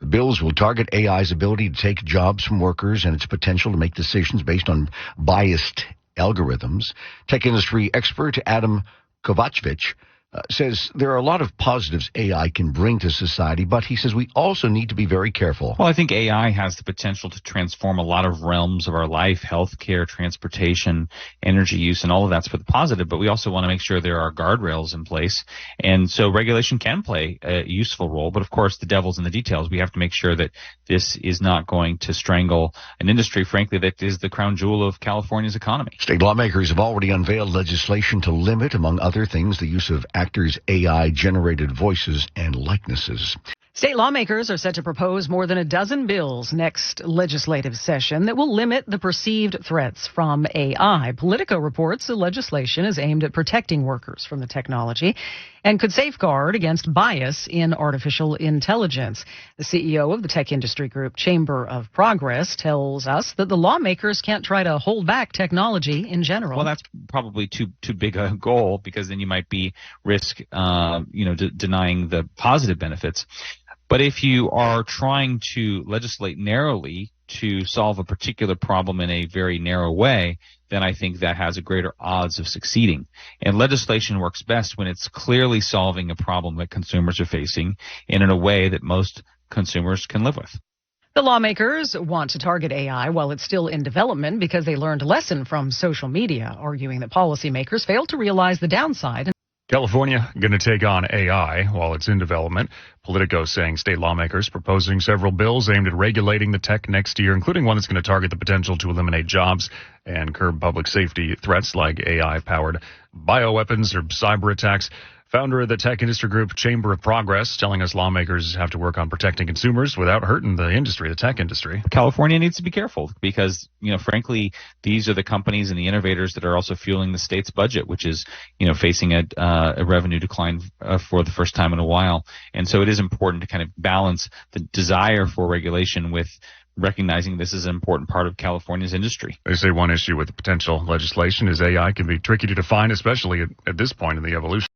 The bills will target AI's ability to take jobs from workers and its potential to make decisions based on biased algorithms. Tech industry expert Adam Kovacevich says there are a lot of positives AI can bring to society, but he says we also need to be very careful. Well, I think AI has the potential to transform a lot of realms of our life, healthcare, transportation, energy use, and all of that's for the positive, but we also want to make sure there are guardrails in place. And so regulation can play a useful role, but of course the devil's in the details. We have to make sure that this is not going to strangle an industry, frankly, that is the crown jewel of California's economy. State lawmakers have already unveiled legislation to limit, among other things, the use of actors' AI-generated voices and likenesses. State lawmakers are set to propose more than a dozen bills next legislative session that will limit the perceived threats from AI. Politico reports the legislation is aimed at protecting workers from the technology and could safeguard against bias in artificial intelligence. The CEO of the tech industry group Chamber of Progress tells us that the lawmakers can't try to hold back technology in general. Well, that's probably too big a goal, because then you might be denying the positive benefits. But if you are trying to legislate narrowly to solve a particular problem in a very narrow way, then I think that has a greater odds of succeeding. And legislation works best when it's clearly solving a problem that consumers are facing and in a way that most consumers can live with. The lawmakers want to target AI while it's still in development because they learned a lesson from social media, arguing that policymakers failed to realize the downside. California going to take on AI while it's in development. Politico saying state lawmakers proposing several bills aimed at regulating the tech next year, including one that's going to target the potential to eliminate jobs and curb public safety threats like AI-powered bioweapons or cyber attacks. Founder of the tech industry group Chamber of Progress telling us lawmakers have to work on protecting consumers without hurting the industry, the tech industry. California needs to be careful because, frankly, these are the companies and the innovators that are also fueling the state's budget, which is, facing a revenue decline for the first time in a while. And so it is important to kind of balance the desire for regulation with recognizing this is an important part of California's industry. They say one issue with the potential legislation is AI can be tricky to define, especially at this point in the evolution.